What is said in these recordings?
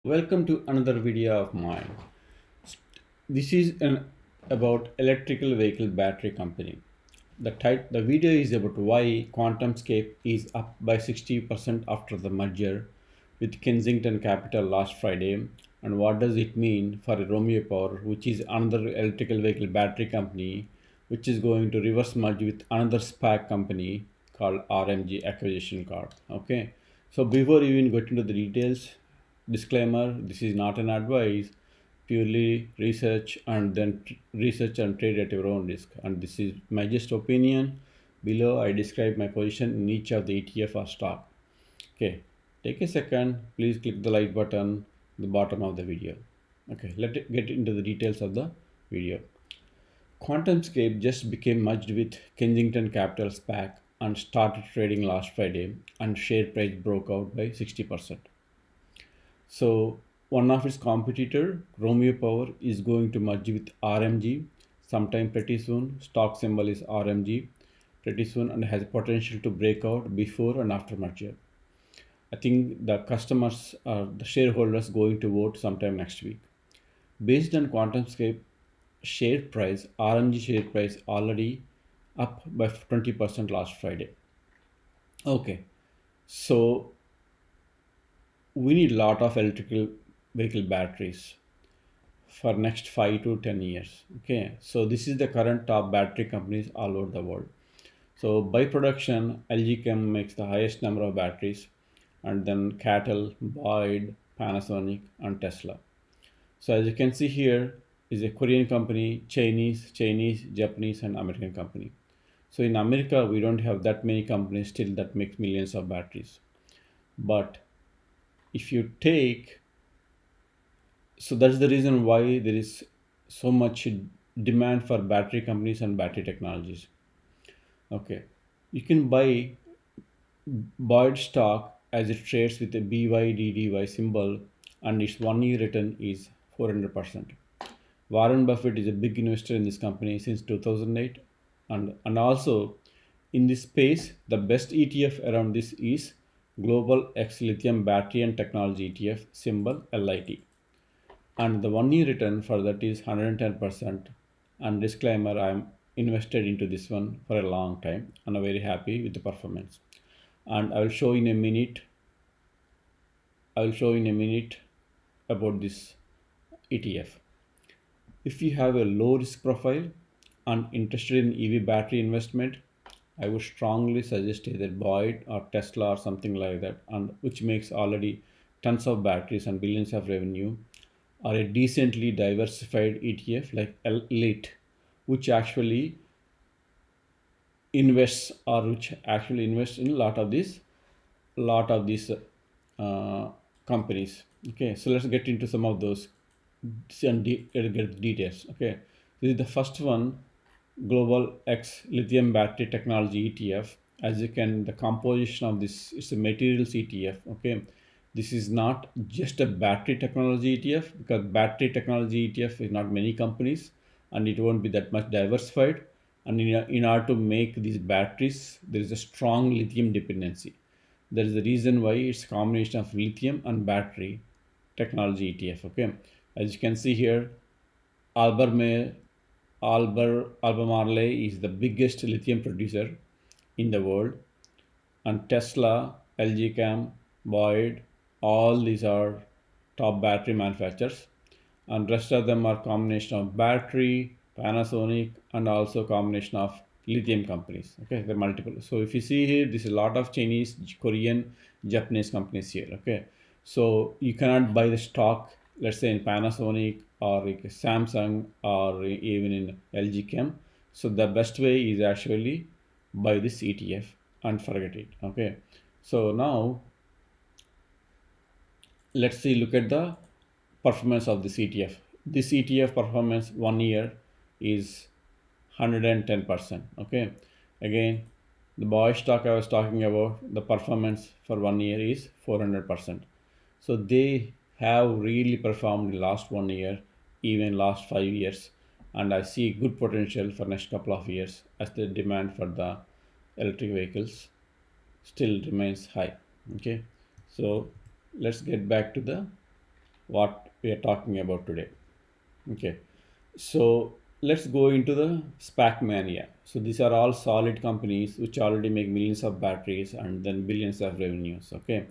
Welcome to another video of mine. This is about electrical vehicle battery company. The video is about why QuantumScape is up by 60% after the merger with Kensington Capital last Friday, and what does it mean for Romeo Power, which is another electrical vehicle battery company, which is going to reverse merge with another SPAC company called RMG Acquisition Corp. Okay, so before even get into the details, disclaimer: this is not an advice, purely research and trade at your own risk, and this is my just opinion. Below I describe my position in each of the ETF or stock. Okay, take a second, please click the like button at the bottom of the video. Okay, let's get into the details of the video. QuantumScape just became merged with Kensington Capital SPAC and started trading last Friday, and share price broke out by 60%. So one of its competitor, Romeo Power, is going to merge with RMG sometime pretty soon. Stock symbol is RMG pretty soon and has potential to break out before and after merger. I think the customers or the shareholders going to vote sometime next week. Based on QuantumScape share price, RMG share price already up by 20% last Friday. Okay, so we need a lot of electrical vehicle batteries for next 5 to 10 years. Okay, so this is the current top battery companies all over the world. So by production, LG Chem makes the highest number of batteries, and then Cattle, Boyd, Panasonic, and Tesla. So as you can see here is a Korean company, Chinese, Japanese, and American company. So in America, we don't have that many companies still that make millions of batteries. But if you take, so that's the reason why there is so much demand for battery companies and battery technologies. Okay, you can buy Boyd stock as it trades with a BYDDY symbol, and its 1 year return is 400%. Warren Buffett is a big investor in this company since 2008, and also in this space, the best ETF around this is Global X Lithium Battery and Technology ETF, symbol LIT. And the 1 year return for that is 110%. And disclaimer, I'm invested into this one for a long time and I'm very happy with the performance. And I will show in a minute about this ETF. If you have a low risk profile and interested in EV battery investment, I would strongly suggest either Boyd or Tesla or something like that, and which makes already tons of batteries and billions of revenue, or a decently diversified ETF like Elite, which actually invests in a lot of these companies. Okay, so let's get into some of those and get details. Okay, this is the first one, Global X Lithium Battery Technology ETF. As you can, the composition of this is a materials ETF. Okay, this is not just a battery technology ETF, because battery technology ETF is not many companies and it won't be that much diversified. And in order to make these batteries, there is a strong lithium dependency. That is the reason why it's a combination of lithium and battery technology ETF. Okay, as you can see here, Albemarle, Albemarle is the biggest lithium producer in the world, and Tesla, LG Chem, Boyd, all these are top battery manufacturers, and rest of them are combination of battery, Panasonic, and also combination of lithium companies. Okay, they're multiple. So if you see here, this is a lot of Chinese, Korean, Japanese companies here. Okay, so you cannot buy the stock, let's say in Panasonic or like Samsung or even in LG Chem. So the best way is actually buy this ETF and forget it. Okay, so now let's see, look at the performance of this ETF. This ETF performance 1 year is 110%. Okay, again, the Boy stock I was talking about, the performance for 1 year is 400%. So they have really performed in last 1 year, even last 5 years, and I see good potential for next couple of years as the demand for the electric vehicles still remains high. Okay, so let's get back to the what we are talking about today. Okay, so let's go into the SPAC mania. So these are all solid companies which already make millions of batteries and then billions of revenues. Okay,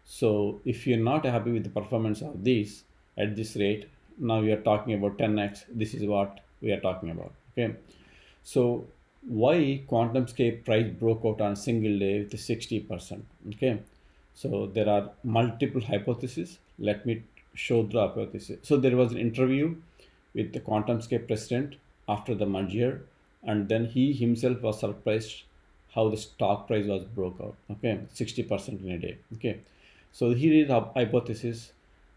so if you're not happy with the performance of these at this rate, now we are talking about 10x. This is what we are talking about. Okay, so why QuantumScape price broke out on a single day with 60%? Okay, so there are multiple hypotheses. Let me show the hypothesis. So there was an interview with the QuantumScape president after the merger, and then he himself was surprised how the stock price was broke out. Okay, 60% in a day. Okay, so here is the hypothesis.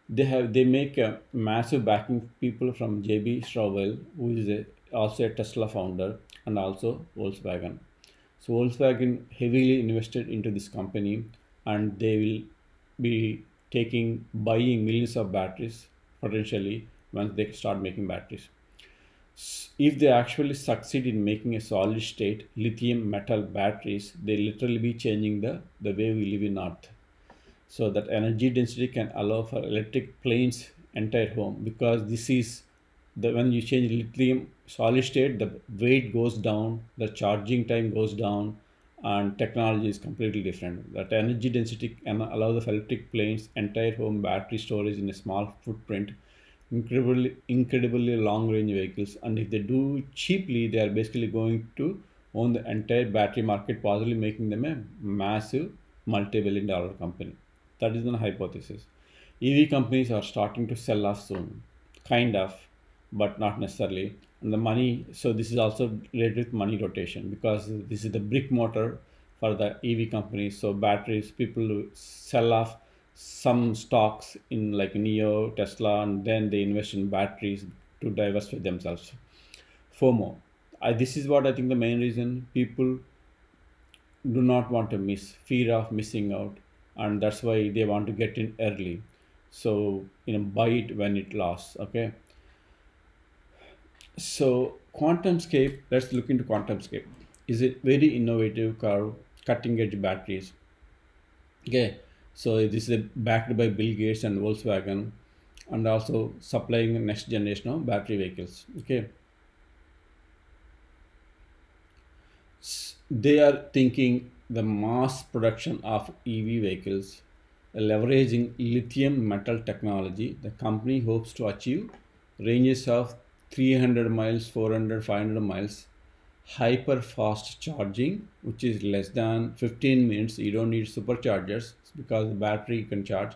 They make a massive backing people from JB Straubel, who is also a Tesla founder, and also Volkswagen. So Volkswagen heavily invested into this company, and they will be buying millions of batteries potentially once they start making batteries. If they actually succeed in making a solid state lithium metal batteries, they literally be changing the way we live in Earth. So that energy density can allow for electric planes entire home, because this is the when you change lithium solid state, the weight goes down, the charging time goes down, and technology is completely different. That energy density can allow the electric planes entire home battery storage in a small footprint, incredibly long range vehicles. And if they do it cheaply, they are basically going to own the entire battery market, possibly making them a massive multi-billion dollar company. That is the hypothesis. EV companies are starting to sell off soon, kind of, but not necessarily. And the money, so this is also related with money rotation, because this is the brick motor for the EV companies. So batteries, people sell off some stocks in like Neo, Tesla, and then they invest in batteries to diversify themselves. FOMO. This is what I think the main reason people do not want to miss, fear of missing out, and that's why they want to get in early. So buy it when it lasts. Okay, so QuantumScape, let's look into QuantumScape. Is it very innovative curve, cutting edge batteries? Okay, so this is backed by Bill Gates and Volkswagen, and also supplying next generation of battery vehicles. Okay, they are thinking the mass production of EV vehicles, leveraging lithium metal technology. The company hopes to achieve ranges of 300 miles, 400, 500 miles, hyper fast charging, which is less than 15 minutes. You don't need superchargers because the battery can charge.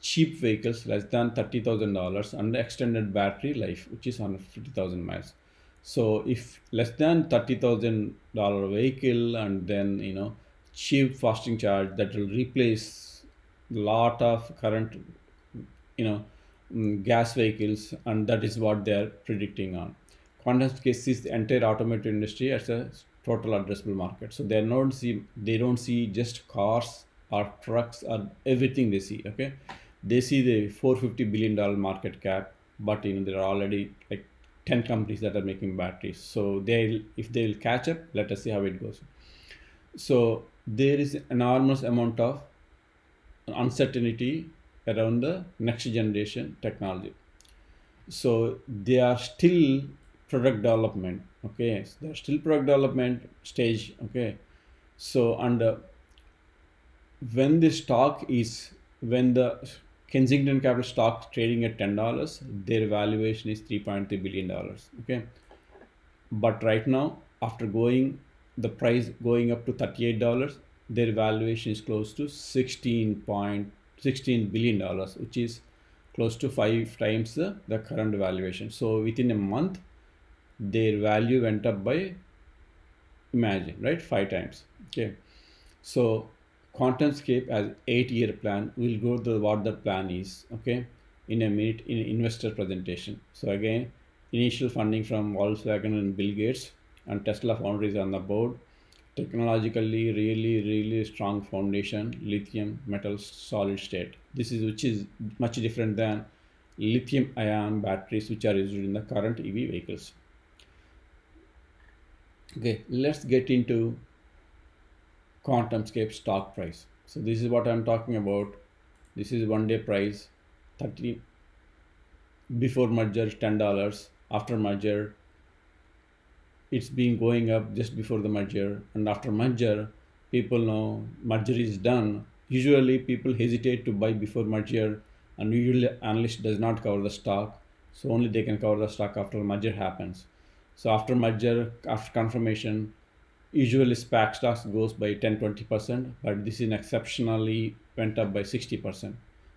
Cheap vehicles less than $30,000, and extended battery life, which is on 50,000 miles. So if less than $30,000 vehicle, and then cheap fasting charge, that will replace lot of current you know gas vehicles, and that is what they are predicting on. Quantum case is the entire automotive industry as a total addressable market. So they don't see just cars or trucks or everything they see. Okay, they see the $450 billion market cap, but there are already like 10 companies that are making batteries. So if they will catch up, let us see how it goes. So there is enormous amount of uncertainty around the next generation technology. So they are still product development. Okay, so they're still product development stage. Okay, so and when the stock is when the Kensington Capital stock trading at $10, their valuation is $3.3 billion. Okay, but right now, after going the price going up to $38, their valuation is close to $16.16 billion, which is close to 5 times the current valuation. So within a month, their value went up by, imagine, right, 5 times. Okay, so QuantumScape has 8 year plan. We'll go to what the plan is. Okay, in a minute in investor presentation. So again, initial funding from Volkswagen and Bill Gates, and Tesla foundries on the board. Technologically, really strong foundation. Lithium metal solid state. This is which is much different than lithium ion batteries which are used in the current EV vehicles. Okay, let's get into QuantumScape stock price. So this is what I'm talking about. This is one day price, 30. before merger $10, after merger it's been going up just before the merger, and after merger people know merger is done. Usually people hesitate to buy before merger, and usually analyst does not cover the stock, so only they can cover the stock after merger happens. So after merger, after confirmation, usually SPAC stocks goes by 10-20%, but this is exceptionally went up by 60%.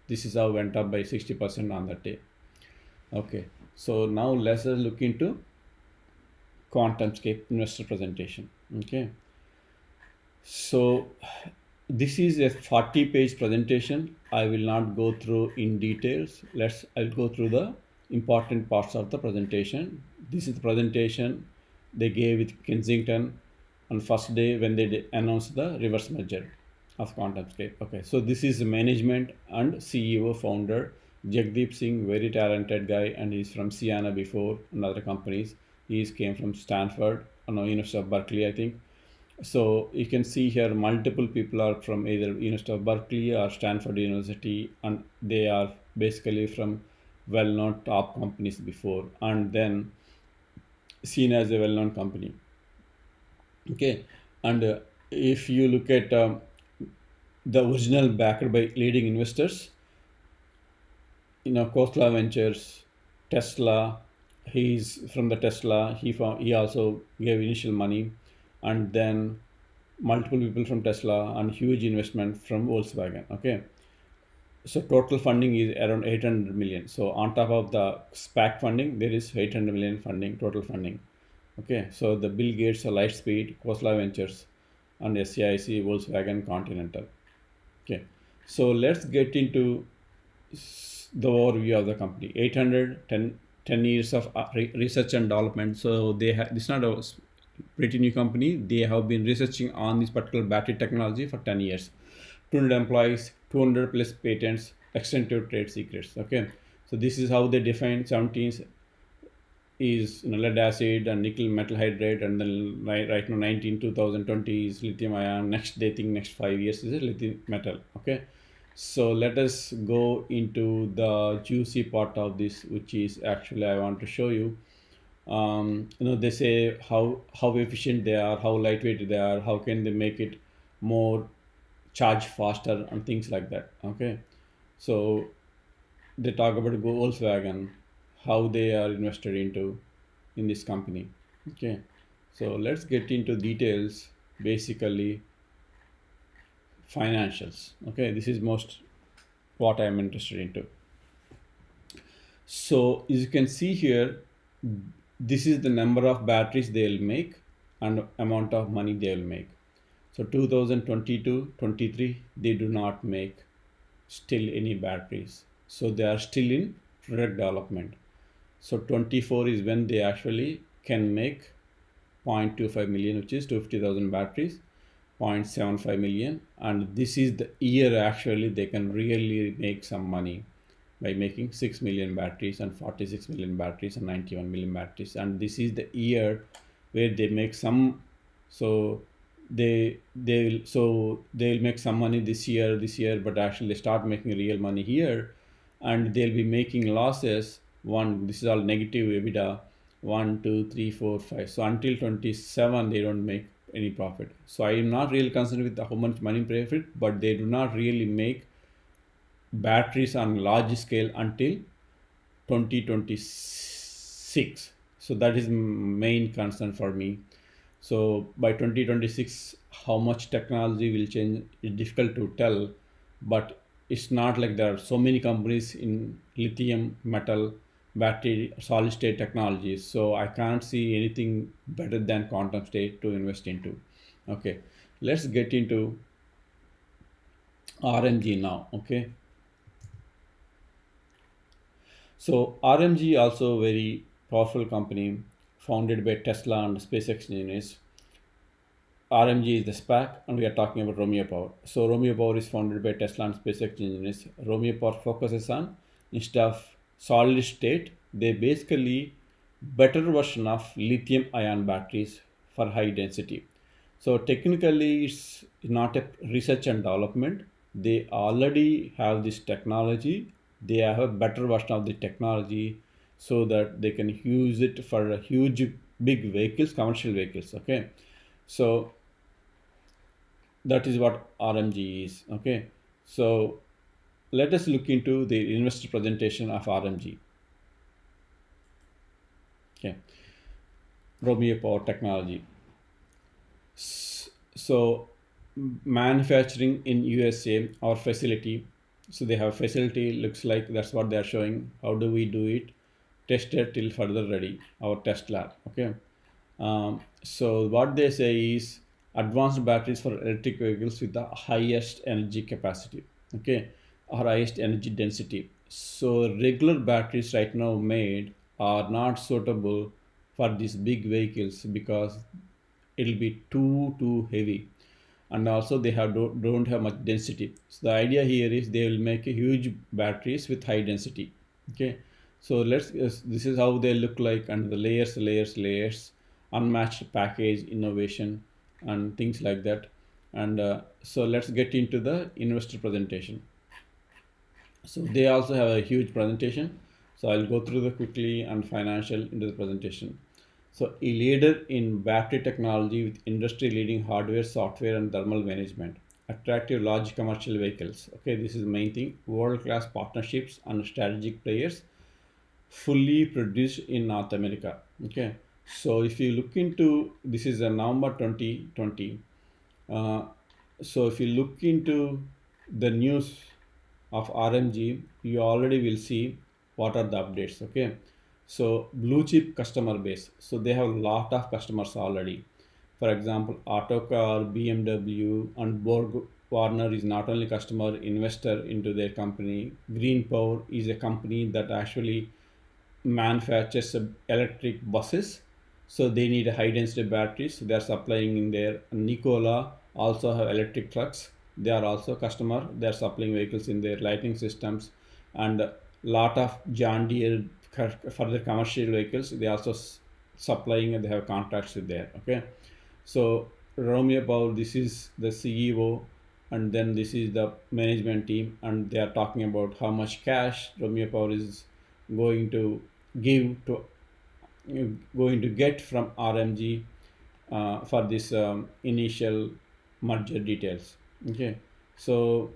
This is how went up by 60% on that day. Okay, so now let's look into QuantumScape investor presentation. Okay, so this is a 40-page presentation. I will not go through in details. I'll go through the important parts of the presentation. This is the presentation they gave with Kensington on first day when they announced the reverse merger of QuantumScape. Okay, so this is the management and CEO founder Jagdeep Singh, very talented guy, and he's from Siena before and other companies. He came from Stanford, no, University of Berkeley, I think. So you can see here multiple people are from either University of Berkeley or Stanford University, and they are basically from well-known top companies before, and then seen as a well-known company. Okay, and if you look at the original backed by leading investors, Khosla Ventures, Tesla. He's from the Tesla. He also gave initial money, and then multiple people from Tesla and huge investment from Volkswagen. Okay, so total funding is around 800 million. So on top of the SPAC funding, there is 800 million funding, total funding. Okay, so the Bill Gates, Lightspeed, Khosla Ventures, and SAIC, Volkswagen, Continental. Okay, so let's get into the overview of the company. 10 years of research and development. So they have, this is not a pretty new company. They have been researching on this particular battery technology for 10 years. 200 employees, 200 plus patents, extensive trade secrets. Okay, so this is how they define 17 is lead acid and nickel metal hydrate, and then right now 19 2020 is lithium ion. Next they think next 5 years is a lithium metal. Okay, so let us go into the juicy part of this, which is actually I want to show you. They say how efficient they are, how lightweight they are, how can they make it more charge faster and things like that. Okay, so they talk about Volkswagen, how they are invested into in this company. Okay, so let's get into details. Basically, financials. Okay, this is most what I'm interested into. So as you can see here, this is the number of batteries they'll make and amount of money they'll make. So 2022-23, they do not make still any batteries. So they are still in product development. So 24 is when they actually can make 0.25 million, which is 250,000 batteries, 0.75 million. And this is the year actually they can really make some money by making 6 million batteries and 46 million batteries and 91 million batteries. And this is the year where they make some, so they'll make some money this year, but actually they start making real money here, and they'll be making losses. This is all negative EBITDA, 1 2 3 4 5. So until 27 they don't make any profit. So I am not really concerned with how much money profit, but they do not really make batteries on large scale until 2026. So that is main concern for me. So by 2026, how much technology will change is difficult to tell, but it's not like there are so many companies in lithium metal battery solid state technologies. So I can't see anything better than QuantumScape to invest into. Okay, let's get into RMG now. Okay, so RMG also very powerful company founded by Tesla and SpaceX engineers. RMG is the SPAC, and we are talking about Romeo Power. So Romeo Power is founded by Tesla and SpaceX engineers. Romeo Power focuses on, instead of solid state, they basically better version of lithium ion batteries for high density. So technically it's not a research and development. They already have this technology they have a better version of the technology so that they can use it for a huge big vehicles, commercial vehicles. Okay, so that is what RMG is. Okay, so let us look into the investor presentation of RMG. Okay, Romeo Power Technology. So manufacturing in USA, our facility. So they have facility, looks like that's what they are showing. How do we do it? Tested till further ready, our test lab. Okay. So what they say is advanced batteries for electric vehicles with the highest energy capacity. Okay, or highest energy density. So regular batteries right now made are not suitable for these big vehicles because it'll be too heavy, and also they don't have much density. So the idea here is they will make a huge batteries with high density. Okay, so this is how they look like, and the layers, unmatched package innovation and things like that. And so let's get into the investor presentation. So they also have a huge presentation. So I'll go through the quickly and financial into the presentation. So a leader in battery technology with industry leading hardware, software and thermal management. Attractive large commercial vehicles. Okay, this is the main thing. World class partnerships and strategic players fully produced in North America. Okay, so if you look into this is a November 2020. Uh, so if you look into the news of RMG, you already will see what are the updates. Okay, so blue chip customer base. So they have a lot of customers already. For example, Autocar, BMW, and Borg Warner is not only customer investor into their company. Green Power is a company that actually manufactures electric buses, so they need a high density batteries. So they are supplying in there. Nikola also have electric trucks. They are also customer. They are supplying vehicles in their lighting systems, and a lot of John Deere for the commercial vehicles. They also supplying, and they have contracts with there. Okay, so Romeo Power, this is the CEO, and then this is the management team, and they are talking about how much cash Romeo Power is going to give to going to get from RMG for this initial merger details. Okay, so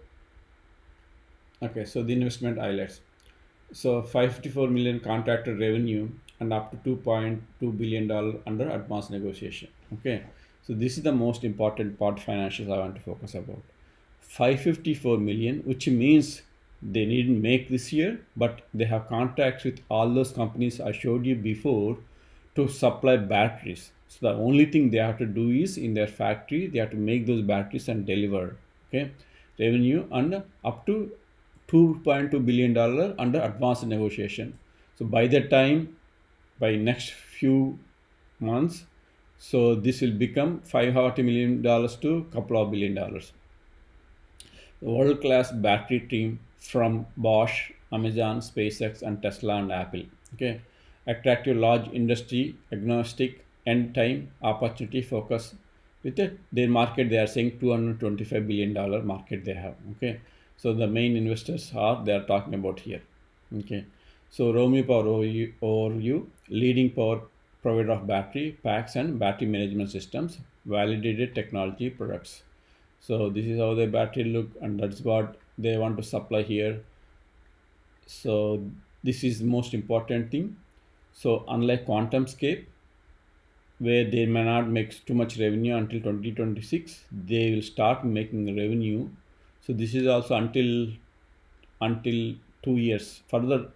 so the investment highlights. So 554 million contracted revenue and up to $2.2 billion under advanced negotiation. Okay, so this is the most important part financials I want to focus about. 554 million, which means they needn't make this year, but they have contracts with all those companies I showed you before to supply batteries. So the only thing they have to do is in their factory, they have to make those batteries and deliver. Okay, revenue and up to $2.2 billion under advanced negotiation. So by the time, by next few months, so this will become $540 million to couple of $1 billion. The world-class battery team from Bosch, Amazon, SpaceX, and Tesla and Apple. Okay, attractive large industry agnostic end time opportunity focus with it. Their market they are saying $225 billion market they have. Okay, so the main investors are they are talking about here. Okay, so Romeo Power overview leading power provider of battery packs and battery management systems, validated technology products. So this is how the battery look, and that's what they want to supply here. So this is the most important thing. So unlike QuantumScape, where they may not make too much revenue until 2026, they will start making revenue. So this is also until 2 years further,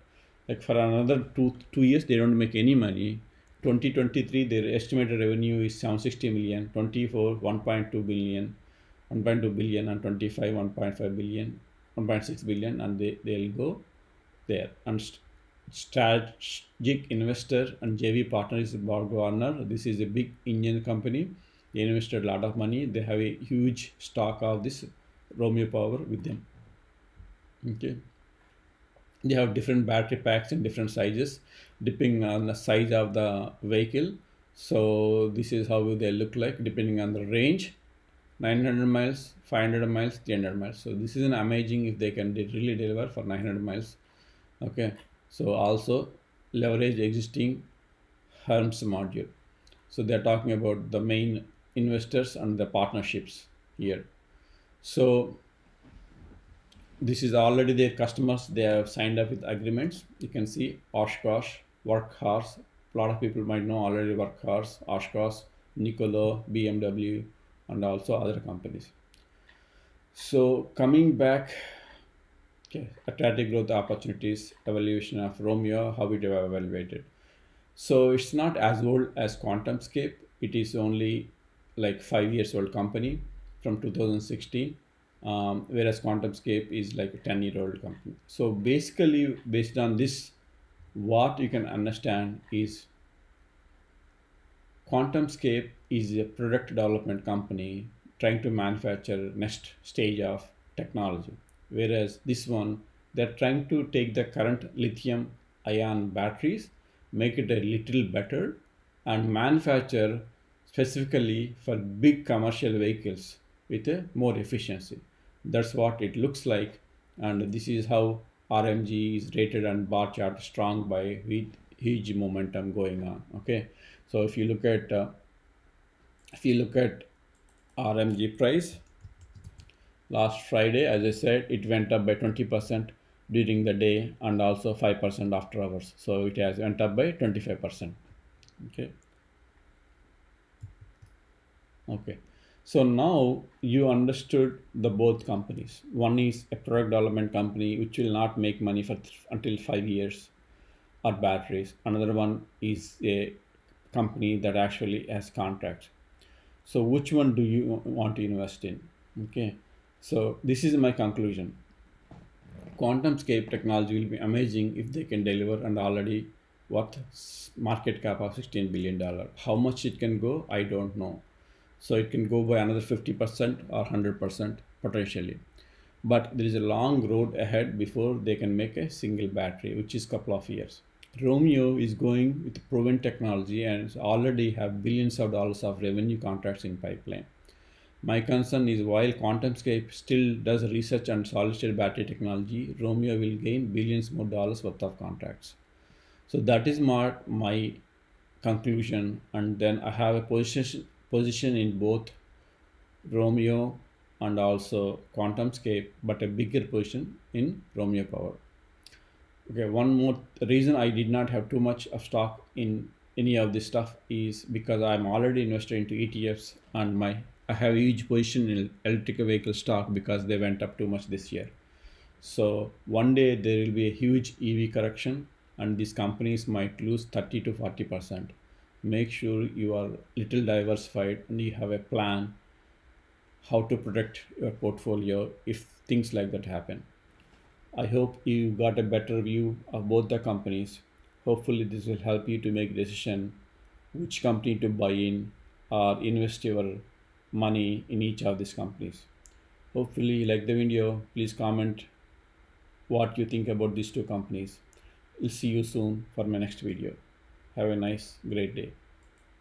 like for another two years they don't make any money. 2023 their estimated revenue is 760 million, 24 1.2 billion, 1.2 billion, and 25 1.5 billion, 1.6 billion, and they'll go there. And strategic investor and JV partner is Borg Warner. This is a big Indian company. They invested a lot of money. They have a huge stock of this Romeo Power with them. Okay, they have different battery packs in different sizes depending on the size of the vehicle. So this is how they look like depending on the range: 900 miles, 500 miles, 300 miles. So this is an amazing if they can really deliver for 900 miles. Okay, so also leverage existing Hermes module. So they're talking about the main investors and the partnerships here. So this is already their customers. They have signed up with agreements. You can see Oshkosh, Workhorse. A lot of people might know already Workhorse, Oshkosh, Nikola, BMW, and also other companies. So coming back, okay, attractive growth opportunities, evaluation of Romeo, how it evaluated. So it's not as old as QuantumScape. It is only like 5 years old company from 2016, whereas QuantumScape is like a 10-year-old company. So basically, based on this, what you can understand is QuantumScape is a product development company trying to manufacture next stage of technology. Whereas this one, they're trying to take the current lithium ion batteries, make it a little better, and manufacture specifically for big commercial vehicles with a more efficiency. That's what it looks like, and this is how RMG is rated and bar chart strong by with huge momentum going on. Okay, so if you look at RMG price last Friday, as I said, it went up by 20% during the day and also 5% after hours. So it has went up by 25%. Okay. Okay. So now you understood the both companies. One is a product development company which will not make money for until 5 years or batteries. Another one is a company that actually has contracts. So which one do you want to invest in? Okay. So this is my conclusion. QuantumScape technology will be amazing if they can deliver and already worth market cap of $16 billion. How much it can go, I don't know. So it can go by another 50% or 100% potentially. But there is a long road ahead before they can make a single battery, which is couple of years. Romeo is going with proven technology and already have billions of dollars of revenue contracts in pipeline. My concern is while QuantumScape still does research and solid state battery technology, Romeo will gain billions more dollars worth of contracts. So that is my conclusion. And then I have a position in both Romeo and also QuantumScape, but a bigger position in Romeo Power. Okay, one more reason I did not have too much of stock in any of this stuff is because I'm already invested into ETFs and my I have a huge position in electric vehicle stock because they went up too much this year. So one day there will be a huge EV correction and these companies might lose 30 to 40%. Make sure you are little diversified and you have a plan how to protect your portfolio if things like that happen. I hope you got a better view of both the companies. Hopefully, this will help you to make decision which company to buy in or invest your money in each of these companies. Hopefully, you like the video. Please comment what you think about these two companies. We'll see you soon for my next video. Have a nice, great day.